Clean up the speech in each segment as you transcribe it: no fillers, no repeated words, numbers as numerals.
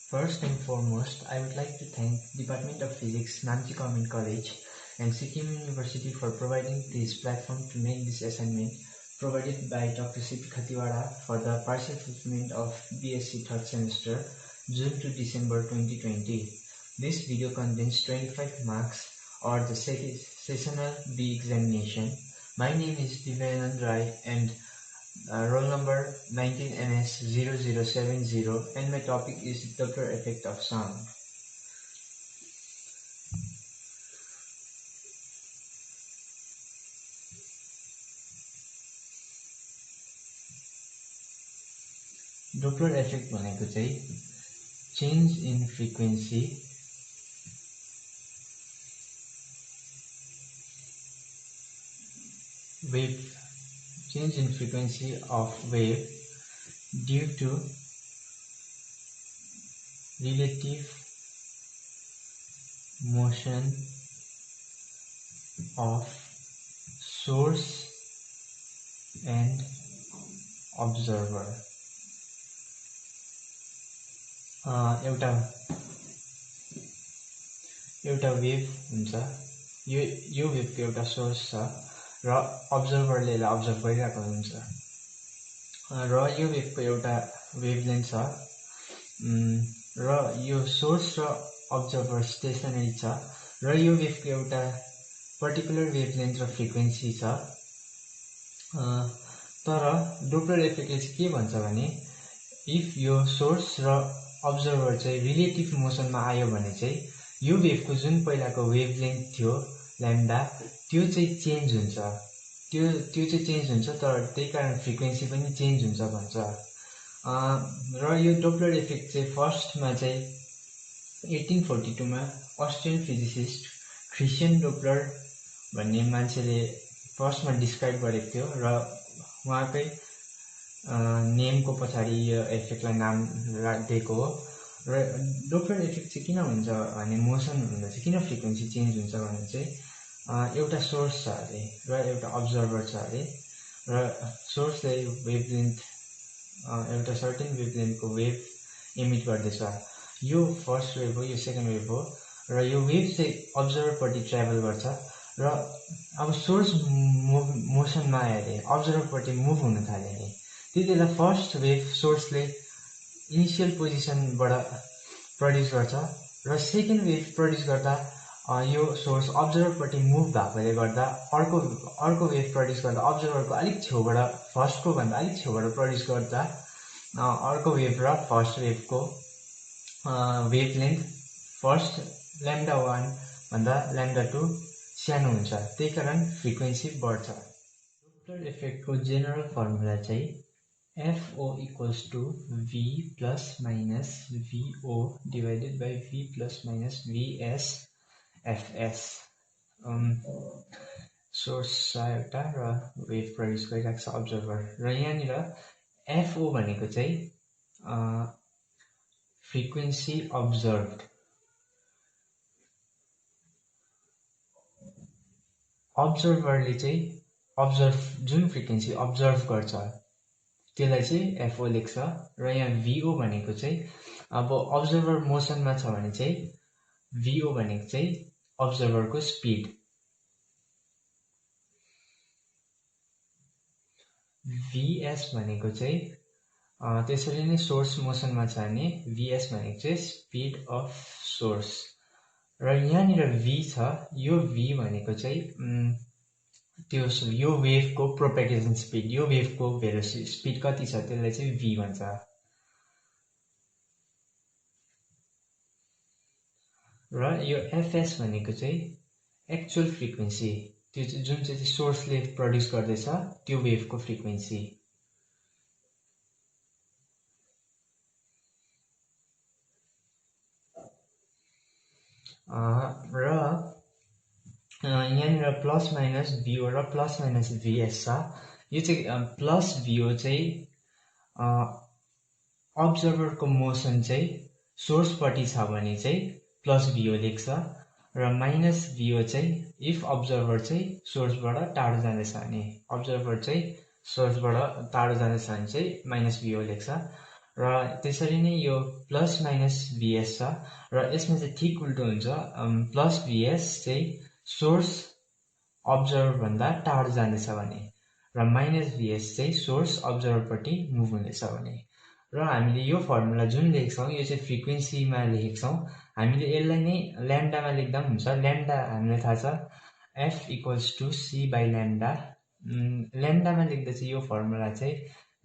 First and foremost, I would like to thank Department of Physics, Namchi Government College and Sikkim University for providing this platform to make this assignment provided by Dr. C.P. Khatiwada for the partial fulfillment of BSc third semester, June to December 2020. This video contains 25 marks or the sessional B examination. My name is Divyanand Rai and roll number 19NS0070 and my topic is Doppler effect of sound. Doppler effect भनेको चाहिँ change in frequency of wave due to relative motion of source and observer. एउटा wave हुन्छ, यो वेभको एउटा source छ र अब्जर्भरले यसलाई observe गरिरहेको हुन्छ र यो वेभको एउटा वेभलेन्थ छ र यो सोर्स र अब्जर्भर स्टेसनरी छ र यो वेभको एउटा पर्टिकुलर वेभलेन्थ र फ्रिक्वेन्सी छ। तर डोप्लर इफेक्टले चाहिँ के भन्छ भने इफ यो सोर्स र अब्जर्भर चाहिँ रिलेटिभ मोसनमा आयो भने चाहिँ यो वेभको जुन पहिलाको वेभलेन्थ थियो ल्याम्डा त्यो चाहिँ चेन्ज हुन्छ, त्यो चाहिँ चेन्ज हुन्छ, तर त्यही कारण फ्रिक्वेन्सी पनि चेन्ज हुन्छ भन्छ। र यो डोप्लर इफेक्ट चाहिँ फर्स्टमा चाहिँ 1842 मा अस्ट्रियन फिजिसिस्ट क्रिस्चियन डोप्लर भन्ने मान्छेले फर्स्टमा डिस्क्राइब गरेको थियो र उहाँकै नेमको पछाडि यो इफेक्टलाई नाम दिएको हो। र डोप्लर इफेक्ट चाहिँ किन हुन्छ भने मोसन हुँदा चाहिँ किन फ्रिक्वेन्सी चेन्ज हुन्छ भने चाहिँ एउटा सोर्स छ अरे र एउटा अब्जर्भर छ अरे र सोर्सले वेभलेन्थ एउटा सर्टेन वेभलेन्थको वेभ एमिट गर्दैछ। यो फर्स्ट वेभ हो, यो सेकेन्ड वेभ हो र यो वेभ चाहिँ अब्जर्भरपट्टि ट्राभल गर्छ र अब सोर्स मोसनमा आयो अरे अब्जर्भरपट्टि मुभ हुन थाल्यो अरे त्यति बेला फर्स्ट वेभ सोर्सले इनिसियल पोजिसनबाट प्रड्युस गर्छ र सेकेन्ड वेभ प्रड्युस गर्दा यो सोर्स अब्जर्भरपट्टि मुभ भएकोले गर्दा अर्को वेभ प्रड्युस गर्दा अब्जर्भरको अलिक छेउबाट फर्स्टको भन्दा अलिक छेउबाट प्रड्युस गर्दा अर्को वेभ र फर्स्ट वेभको वेभलेन्थ फर्स्ट ल्याम्डा 1 भन्दा ल्याम्डा 2 सानो हुन्छ, त्यही कारण फ्रिक्वेन्सी बढ्छ। डोप्लर इफेक्टको जेनरल फर्मुला चाहिँ FO equals to V plus minus VO divided by V plus minus VS FS। Source छ एउटा र वेभ प्रड्युस गरिरहेको छ अब्जर्भर र यहाँनिर FO भनेको चाहिँ फ्रिक्वेन्सी अब्जर्भड। अब्जर्भरले चाहिँ जुन फ्रिक्वेन्सी अब्जर्भ गर्छ त्यसलाई चाहिँ FO लेख्छ र यहाँ VO भनेको चाहिँ अब अब्जर्भर मोसनमा छ भने चाहिँ VO भनेको चाहिँ अब्जर्भरको स्पिड। VS भनेको चाहिँ त्यसरी नै सोर्स मोसनमा छ भने VS भनेको चाहिँ स्पिड अफ सोर्स र यहाँनिर V छ, यो V भनेको चाहिँ यो वेभको प्रोपेगेसन स्पिड, यो वेभको भेलोसिटी स्पिड कति छ त्यसलाई चाहिँ V भन्छ। र यो FS भनेको चाहिँ एक्चुअल फ्रिक्वेन्सी, त्यो चाहिँ जुन चाहिँ सोर्सले प्रड्युस गर्दैछ त्यो वेभको फ्रिक्वेन्सी। र यहाँनिर प्लस माइनस VO र प्लस माइनस VS छ। यो चाहिँ प्लस VO चाहिँ अब्जर्भरको मोसन चाहिँ सोर्सपट्टि छ भने चाहिँ प्लस VO लेख्छ र माइनस VO चाहिँ इफ अब्जर्भर चाहिँ सोर्सबाट टाढो जाँदैछ भने, अब्जर्भर चाहिँ सोर्सबाट टाढो जाँदैछ भने चाहिँ माइनस VO लेख्छ र त्यसरी नै यो प्लस माइनस भिएस छ र यसमा चाहिँ ठिक उल्टो हुन्छ। प्लस भिएस चाहिँ सोर्स अब्जर्भर भन्दा टाढो जाँदैछ भने र माइनस भिएस चाहिँ सोर्स अब्जर्भरपट्टि मुभ हुँदैछ भने। र हामीले यो फर्मुला जुन लेखेको छौँ यो चाहिँ फ्रिक्वेन्सीमा लेखेको छौँ। हामीले यसलाई नै ल्याम्डामा लेख्दा पनि हुन्छ। ल्याम्डा हामीलाई थाहा छ F equals to C by lambda. ल्याम्डामा लेख्दा चाहिँ यो फर्मुला चाहिँ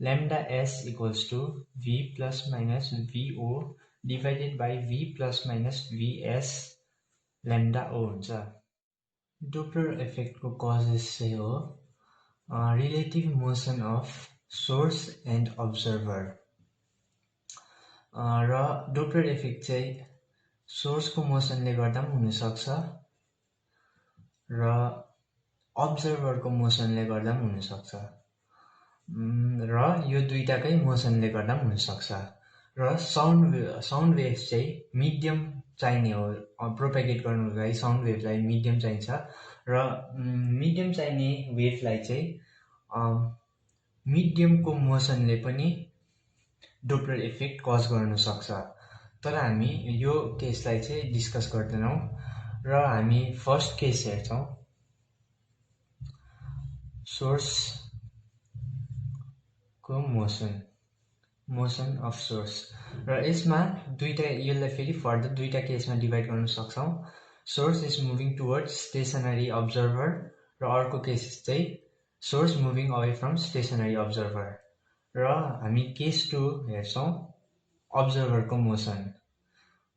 lambda S equals to V plus minus VO divided by V plus minus VS lambda O हुन्छ। डोप्लर इफेक्टको कजेस चाहिँ हो relative motion of source and observer. र डोप्लर इफेक्ट चाहिँ सोर्सको मोसनले गर्दा पनि हुनसक्छ र अब्जर्भरको मोसनले गर्दा पनि हुनसक्छ र यो दुईटाकै मोसनले गर्दा पनि हुनसक्छ। र साउन्ड वेव्स चाहिँ मिडियम चाहिने हो। प्रोपेगेट गर्नुको लागि साउन्ड वेभलाई मिडियम चाहिन्छ र मिडियम चाहिने वेभलाई चाहिँ मिडियमको मोसनले पनि डोप्लर इफेक्ट कज गर्न सक्छ। तर हामी यो केसलाई चाहिँ डिस्कस गर्दैनौँ र हामी फर्स्ट केस हेर्छौँ, सोर्सको मोसन अफ सोर्स। र यसमा दुईटा, यसलाई फेरि फर्दर दुईटा केसमा डिभाइड गर्न सक्छौँ। Source is moving towards stationery observer र अर्को केस चाहिँ source moving away from stationery observer. र हामी केस 2 हेर्छौँ, अब्जर्भरको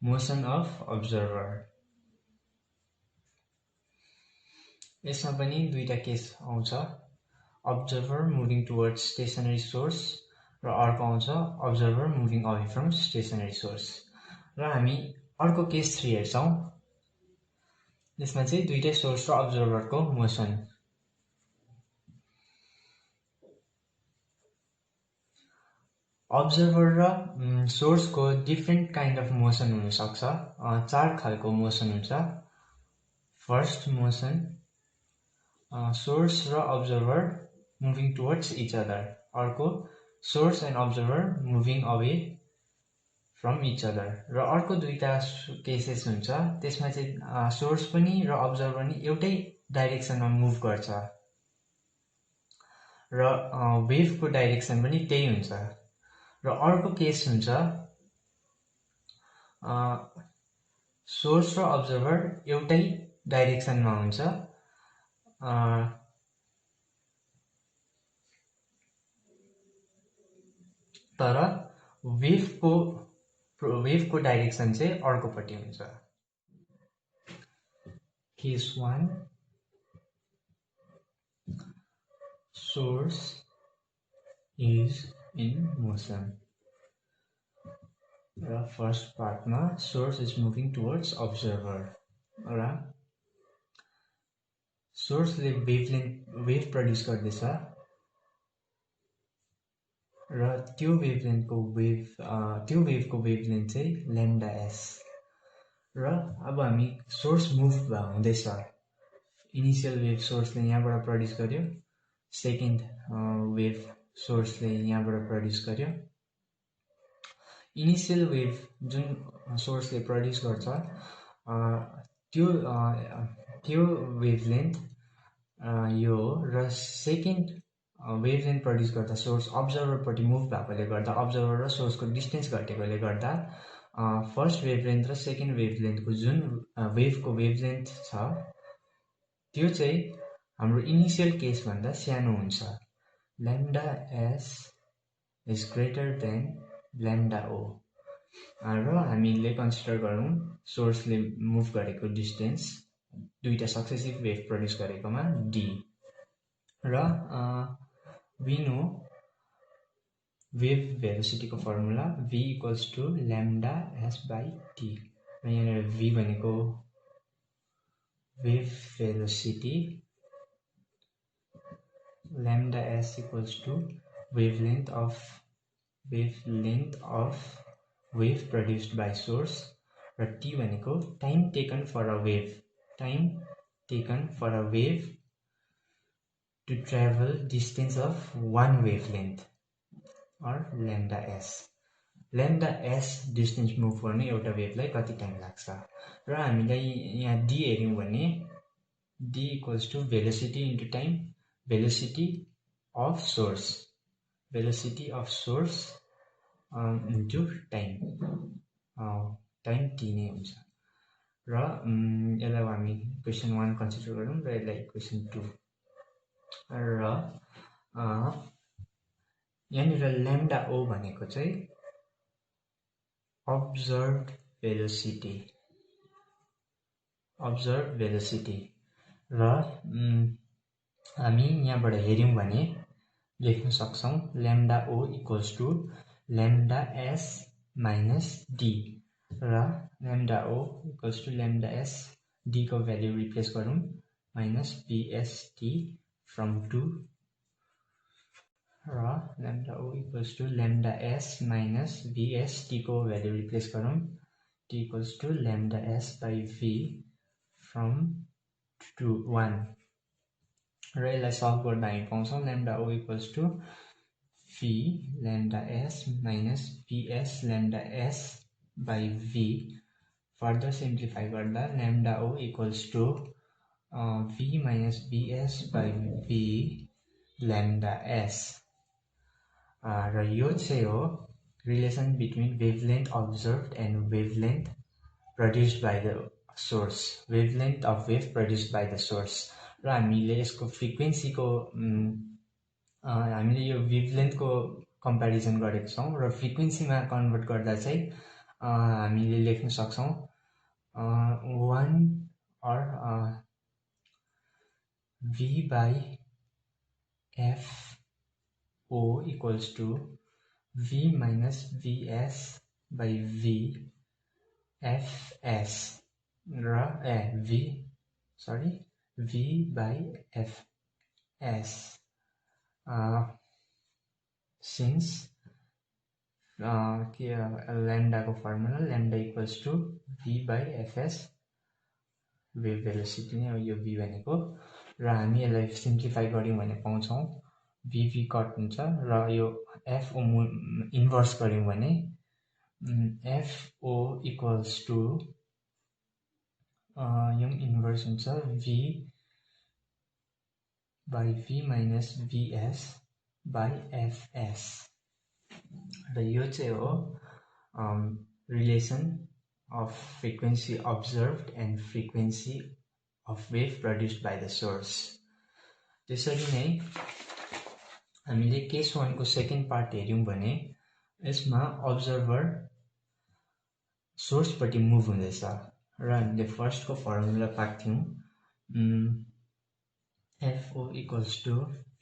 मोसन अफ अब्जर्भर। यसमा पनि दुईटा केस आउँछ, observer moving towards stationery source र अर्को आउँछ observer moving away from stationery source. र हामी अर्को केस 3 हेर्छौँ। यसमा चाहिँ दुईटै सोर्स र अब्जर्भरको मोसन। अब्जर्भर र सोर्सको डिफ्रेन्ट काइन्ड अफ मोसन हुनसक्छ। 4 खालको मोसन हुन्छ। फर्स्ट मोसन, सोर्स र observer moving towards each other. अर्को, source and observer moving away from each other. र अर्को दुईटा केसेस हुन्छ, त्यसमा चाहिँ सोर्स पनि र अब्जर्भर पनि एउटै डाइरेक्सनमा मुभ गर्छ र वेभको डाइरेक्सन पनि त्यही हुन्छ। र अर्को केस हुन्छ, सोर्स र अब्जर्भर एउटै डाइरेक्सनमा हुन्छ तर वेभको डाइरेक्सन चाहिँ अर्कोपट्टि हुन्छ। Case 1, source is in motion. र फर्स्ट पार्टमा source is moving towards observer र सोर्सले वेभ प्रड्युस गर्दैछ र त्यो वेभको वेभलेन्थ चाहिँ ल्याम्डा एस। र अब हामी सोर्स मुभ हुँदैछ, इनिसियल वेभ सोर्सले यहाँबाट प्रड्युस गर्यो, सेकेन्ड वेभ सोर्सले यहाँबाट प्रड्युस गर्यो। इनिसियल वेभ जुन सोर्सले प्रड्युस गर्छ त्यो वेभलेन्थ यो हो र सेकेन्ड वेभलेन्थ प्रड्युस गर्दा सोर्स अब्जर्भरपट्टि मुभ भएकोले गर्दा अब्जर्भर र सोर्सको डिस्टेन्स घटेकोले गर्दा फर्स्ट वेभलेन्थ र सेकेन्ड वेभलेन्थको जुन वेभको वेभलेन्थ छ त्यो चाहिँ हाम्रो इनिसियल केसभन्दा सानो हुन्छ। Lambda S is greater than lambda O. र हामीले कन्सिडर गरौँ सोर्सले मुभ गरेको डिस्टेन्स दुईटा सक्सेसिभ वेभ प्रड्युस गरेकोमा डी। र we know wave velocity को फर्मुला v equals to lambda s by t। र यहाँ v भनेको wave velocity, lambda s equals to wavelength of wave produced by source र t भनेको time taken for a wave to travel distance of one wavelength or lambda s। lambda s distance move गर्ने एउटा वेभलाई कति time लाग्छ र हामीलाई यहाँ d हेर्यौं भने d equals to velocity into time velocity of source into time time t नै हुन्छ र यसलाई हामी क्वेशन 1 कन्सिडर गरौँ र यसलाई क्वेशन 2 र यहाँनिर lambda o भनेको चाहिँ observed velocity र हामी यहाँबाट हेर्यौं भने लेख्न सक्छौं lambda o equals to lambda s minus d र lambda o equals to lambda s d को भ्यालु रिप्लेस गरौँ minus bst from 2 र lambda o equals to lambda s minus bst को भ्यालु रिप्लेस गरौँ t equals to lambda s by v from 1 र यसलाई solve गर्दा हामी पाउँछौं lambda o equals to v lambda s minus bs lambda s by v further simplify गर्दा lambda o equals to v minus bs by v lambda s र यो चाहिँ हो relation between wavelength observed and wavelength produced by the source wavelength of wave produced by the source र हामीले यसको frequency को हामीले यो वेभलेन्थ को कम्प्यारिजन गरेको छौं र फ्रिक्वेन्सी मा कन्भर्ट गर्दा चाहिँ हामीले लेख्न सक्छौं 1 or v by f o equals to v minus vs by v fs र v by fs since lambda को formula lambda equals to v by fs wave velocity नै हो यो v भनेको र हामी यसलाई सिम्प्लिफाई गर्यौं भने पाउँछौं v कट हुन्छ र यो f o इन्भर्स गर्यौं भने fo equals to यो इन्भर्स हुन्छ v by v minus vs by fs र यो चाहिँ हो relation of frequency observed and frequency of wave produced by the source त्यसरी नै हामीले केस 1 को सेकेन्ड पार्ट हेर्यौं भने यसमा अब्जर्भर सोर्स पट्टि मुभ हुँदैछ र हामीले फर्स्ट को फर्मुला पाएको थियौं fo equals to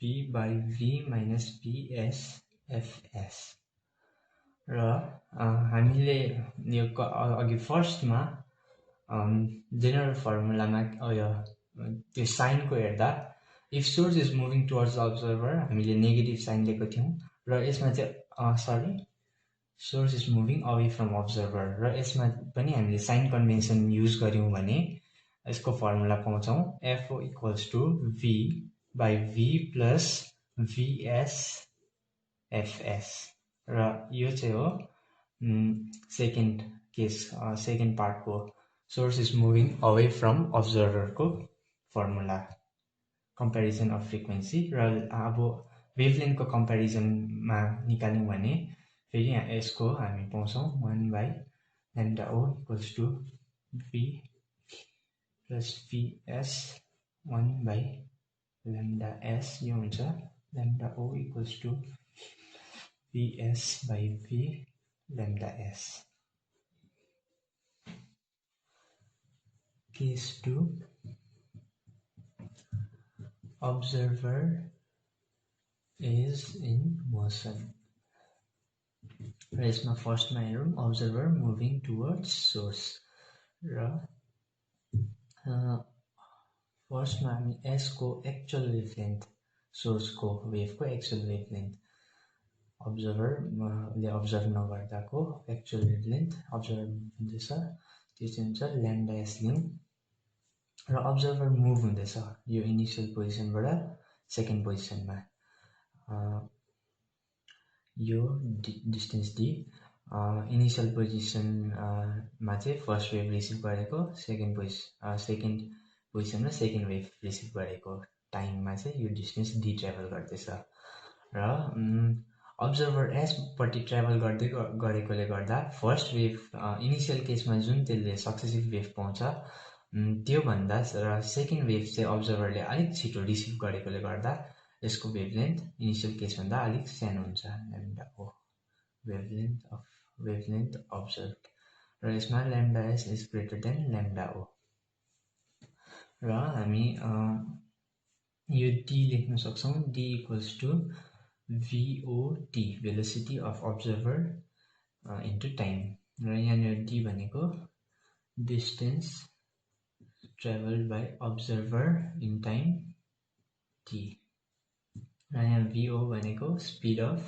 v by v minus bs fs र हामीले यो अघि फर्स्टमा जेनरल फर्मुलामा त्यो साइन को हेर्दा if source is moving towards the observer हामीले नेगेटिभ साइन लिएको थियौं र यसमा चाहिँ source is moving away from observer र यसमा पनि हामीले साइन कन्भेन्सन युज गर्यौं भने यसको formula पाउँछौं fo equals to v by v plus vs fs र यो चाहिँ हो सेकेन्ड केस सेकेन्ड पार्ट को source is moving away from observer को फर्मुला कम्प्यारिजन अफ फ्रिक्वेन्सी र अब वेभलेन्थ को कम्प्यारिजन मा निकाल्यौं भने फेरि यसको हामी पाउँछौं 1 by lambda o equals to v plus vs 1 by lambda s यो हुन्छ lambda o equals to vs by v lambda s case 2 observer is in motion र यसमा फर्स्टमा हेरौं observer moving towards source र फर्स्टमा हामी s को एक्चुअल वेभलेन्थ सोर्स को वेभ को एक्चुअल वेभलेन्थ observer ले observe नगर्दाको एक्चुअल वेभलेन्थ observer हुँदैछ त्यो चाहिँ हुन्छ lambda s लियौं र observer मुभ हुँदैछ यो इनिशियल पोजिसनबाट सेकेन्ड पोजिसनमा यो डिस्टेन्स d इनिसियल पोजिसनमा चाहिँ फर्स्ट वेभ रिसिभ गरेको, सेकेन्ड पोजिसनमा सेकेन्ड वेभ रिसिभ गरेको टाइममा चाहिँ यो डिस्टेन्स डी ट्राभल गर्दैछ र अब्जर्भर एसपट्टि ट्राभल गर्दै गरेकोले गर्दा फर्स्ट वेभ इनिसियल केसमा जुन त्यसले सक्सेसिभ वेभ पाउँछ त्योभन्दा र सेकेन्ड वेभ चाहिँ अब्जर्भरले अलिक छिटो रिसिभ गरेकोले गर्दा यसको वेभलेन्थ इनिसियल केसभन्दा अलिक सानो हुन्छ, ल्याम्डा ओ वेभलेन्थ अब्जर्भ र यसमा lambda S is greater than lambda O र हामी यो डी लेख्न सक्छौँ। D equals to VOT velocity of observer into time र यहाँनिर डी भनेको distance travelled by observer in time T र यहाँ VO भनेको स्पिड अफ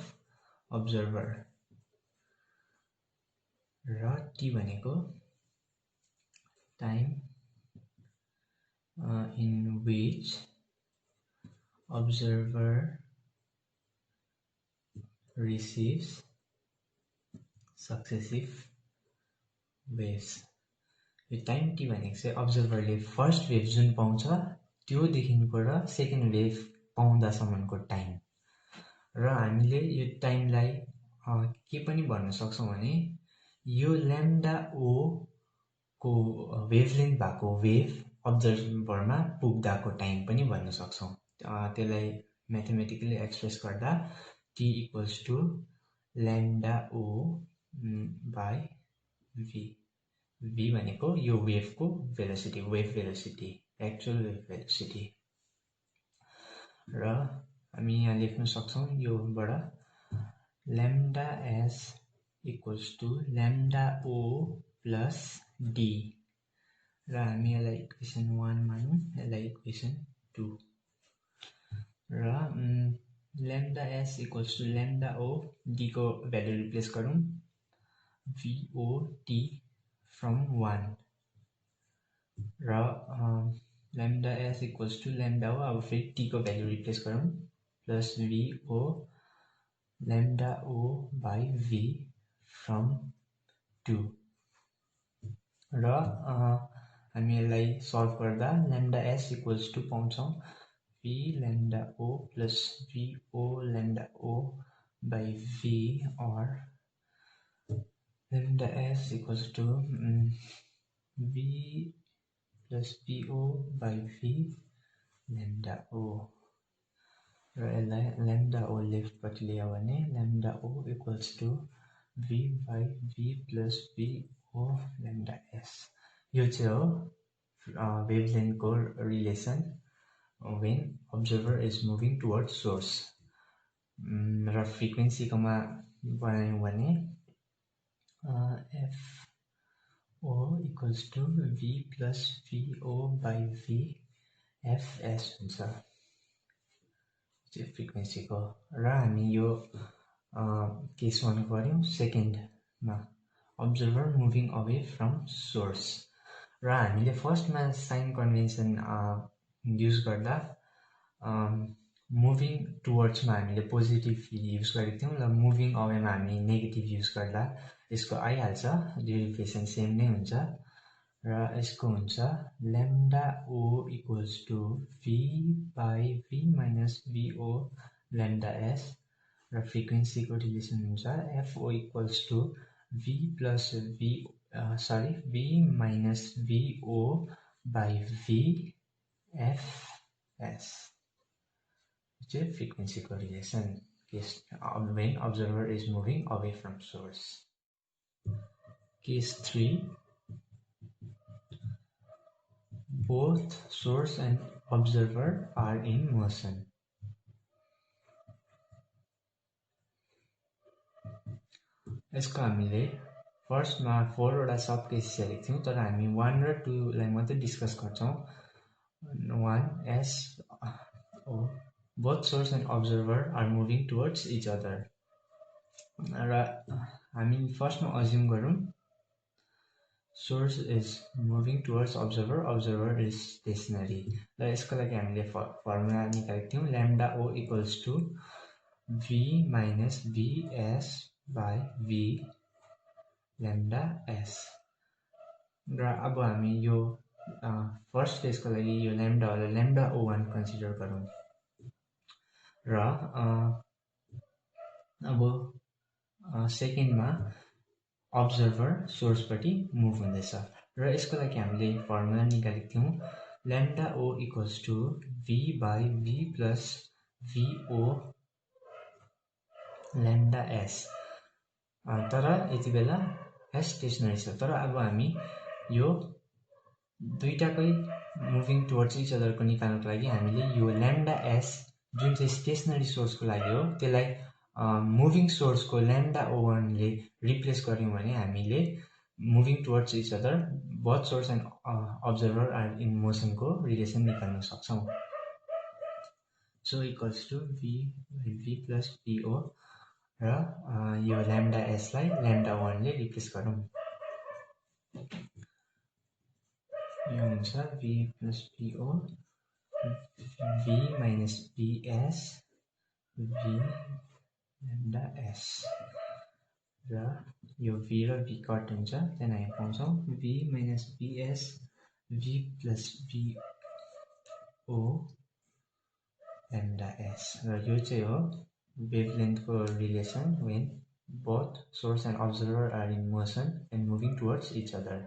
अब्जर्भर र टी भनेको time in which observer receives successive waves। यो टाइम टी भनेको चाहिँ अब्जर्भरले फर्स्ट वेभ जुन पाउँछ त्योदेखिको र सेकेन्ड वेभ पाउँदासम्मको टाइम र हामीले यो टाइमलाई के पनि भन्न सक्छौँ भने यो ल्याम्डा ओ को वेभलेन्थ भएको वेभ अब्जर्भरमा पुग्दाको टाइम पनि भन्न सक्छौँ। त्यसलाई म्याथमेटिकली एक्सप्रेस गर्दा T equals to lambda O by V। V भनेको यो वेभको velocity, wave velocity, actual wave velocity र हामी यहाँ लेख्न सक्छौँ योबाट lambda S equals to lambda O plus D र हामी यसलाई इक्वेसन 1 मानौँ, यसलाई इक्वेसन 2 र lambda S equals to lambda O D को भ्यालु रिप्लेस गरौँ VOT फ्रम 1 र lambda S equals to lambda O अब फेरि टी को भ्यालु रिप्लेस गरौँ plus VO lambda O by V from 2 र हामी यसलाई सल्भ गर्दा ल्याम्डा एस इक्वल्स टु पाउँछौँ V lambda O plus VO lambda O by V or lambda S equals to V plus VO by V lambda O र यसलाई lambda O लेफ्टपट्टि ल्यायो भने lambda O equals to V by V plus VO lambda S. यो चाहिँ हो वेभलेन्थको relation when observer is moving towards source र फ्रिक्वेन्सीकोमा बनायौँ भने FO equals to V plus VO by V FS हुन्छ फ्रिक्वेन्सीको र हामी यो केस 1 गऱ्यौँ। सेकेन्डमा observer moving away from source र हामीले फर्स्टमा साइन कन्भेन्सन युज गर्दा मुभिङ टुवर्ड्समा हामीले पोजिटिभ युज गरेको थियौँ र मुभिङ अवेमा हामी नेगेटिभ युज गर्दा यसको आइहाल्छ, डेरिभेसन सेम नै हुन्छ र यसको हुन्छ lambda O equals to V by V minus VO lambda S र फ्रिक्वेन्सीको रिलेसन हुन्छ FO equals to V plus V minus VO by V FS चाहिँ फ्रिक्वेन्सीको relation case when observer is moving away from source। Case 3 both source and observer are in motion। यसको हामीले फर्स्टमा 4 वटा सब cases हेरेको थियौँ तर हामी 1 र 2 लाई मात्रै डिस्कस गर्छौँ। 1 as both source and observer are moving towards each other र हामी फर्स्टमा अज्युम गरौँ source is moving towards observer, observer is stationary र यसको लागि हामीले फर्मुला निकालेको थियौँ lambda O equals to V minus VS by V lambda S. र अब हामी यो फर्स्ट केसको लागि यो ल्याम्डालाई ल्याम्डा O1 कन्सिडर गरौँ। र अब सेकेन्डमा अब्जर्भर सोर्सपट्टि मुभ हुँदैछ र यसको लागि हामीले फर्मुला निकालेको थियौँ lambda O equals to V by V plus VO lambda S। तर यति बेला S स्टेसनरी छ। तर अब हामी यो दुईटाकै मुभिङ टुवर्ड्स इच अदरको निकाल्नको लागि हामीले यो ल्याम्डा S जुन चाहिँ स्टेसनरी सोर्सको लागि हो त्यसलाई मुभिङ सोर्सको ल्याम्डा O1 ले रिप्लेस गर्यौँ भने हामीले moving towards each other both source and observer are in मोसनको रिलेसन निकाल्न सक्छौँ। So equals to V plus PO र यो ल्याम्डा S लाई ल्याम्डा O1 ले रिप्लेस गरौँ। यो हुन्छ V plus PO V minus PS V lambda S र यो V र V कट हुन्छ त्यहाँदेखि हामी पाउँछौँ V minus PS V plus PO lambda S र यो चाहिँ हो वेभलेन्थको relation when both source and observer are in motion and moving towards each other.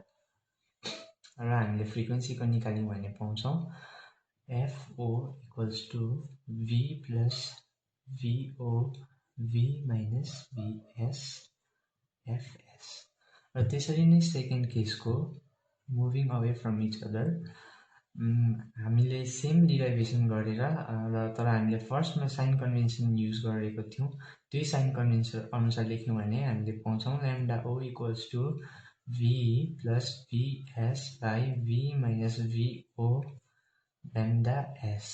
र हामीले फ्रिक्वेन्सीको निकाल्यौँ भने पाउँछौँ FO equals to V plus VO V minus VS FS। र त्यसरी नै सेकेन्ड केसको moving away from each other हामीले सेम डिराइभेसन गरेर र तर हामीले फर्स्टमा साइन कन्भेन्सन युज गरेको थियौँ त्यही साइन कन्भेन्सन अनुसार लेख्यौँ भने हामीले पाउँछौँ lambda O equals to V plus VS by V minus VO lambda S।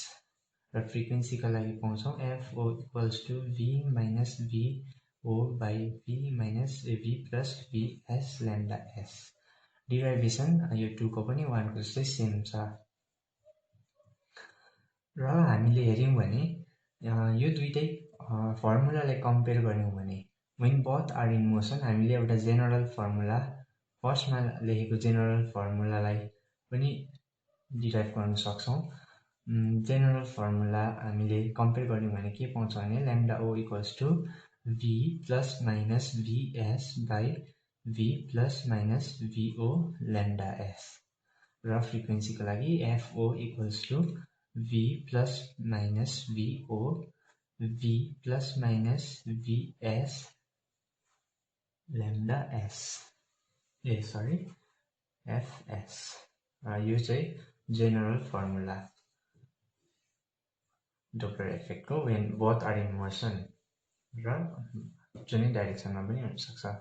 र फ्रिक्वेन्सीका लागि पाउँछौँ FO equals to V minus VO by V minus V plus VS lambda S। Derivation यो 2 को पनि 1 को जस्तै सेम छ। र हामीले हेर्यौँ भने यो दुईटै फर्मुलालाई कम्पेयर गर्यौँ भने when both are in motion हामीले एउटा जेनरल फर्मुला फर्स्टमा लेखेको जेनरल फर्मुलालाई पनि डिराइभ गर्न सक्छौँ। जेनरल फर्मुला हामीले कम्पेयर गर्यौँ भने के पाउँछ भने lambda O equals to V plus minus VS by V plus minus VO lambda S। र फ्रिक्वेन्सीको लागि FO equals to V plus minus VO V plus minus VS lambda S FS। यो चाहिँ जेनरल फर्मुला डोप्लर इफेक्टको when both are in motion र जुनै डाइरेक्सनमा पनि हुनसक्छ।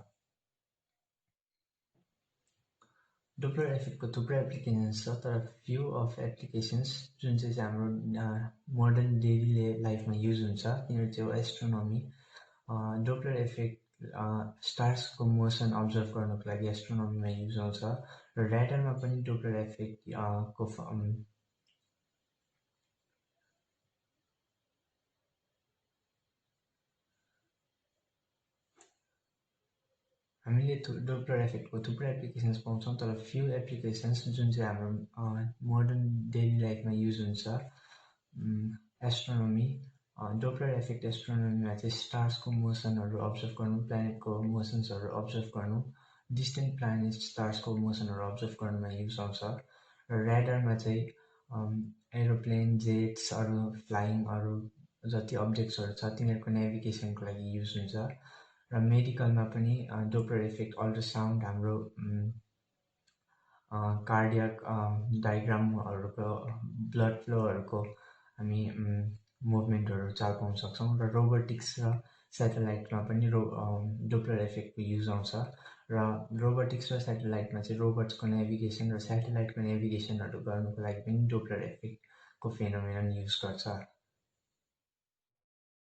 डोप्लर इफेक्टको थुप्रै एप्लिकेसन्स छ तर फ्यु अफ एप्लिकेसन्स जुन चाहिँ हाम्रो मोडर्न डेली लाइफमा युज हुन्छ तिनीहरू चाहिँ हो एस्ट्रोनोमी। डोप्लर इफेक्ट स्टार्सको मोसन अब्जर्भ गर्नको लागि एस्ट्रोनोमीमा युज आउँछ र ऱ्याडरमा पनि डोप्लर इफेक्ट को हामीले डोप्लर इफेक्टको थुप्रै एप्लिकेसन्स पाउँछौँ तर फ्यु एप्लिकेसन्स जुन चाहिँ हाम्रो मोडर्न डेली लाइफमा युज हुन्छ एस्ट्रोनोमी। डोप्लर इफेक्ट एस्ट्रोनोमीमा चाहिँ स्टार्सको मोसनहरू अब्जर्भ गर्नु प्लानेटको मोसन्सहरू अब्जर्भ गर्नु डिस्टेन्ट प्लानेट स्टार्सको मोसनहरू अब्जर्भ गर्नुमा युज आउँछ। र ऱ्याडरमा चाहिँ एरोप्लेन जेट्स अरू फ्लाइङ अरू जति अब्जेक्ट्सहरू छ तिनीहरूको नेभिगेसनको लागि युज हुन्छ। र मेडिकलमा पनि डोप्लर इफेक्ट अल्ट्रासाउन्ड हाम्रो कार्डियक डायग्रामहरूको ब्लड फ्लोहरूको हामी मुभमेन्टहरू चाल पाउन सक्छौँ। र रोबोटिक्स र सेटेलाइटमा पनि डोप्लर इफेक्टको युज आउँछ। र रोबोटिक्स र सेटेलाइटमा चाहिँ रोबोट्सको नेभिगेसन र सेटेलाइटको नेभिगेसनहरू गर्नुको लागि पनि डोप्लर इफेक्टको फेनोमेनन युज गर्छ।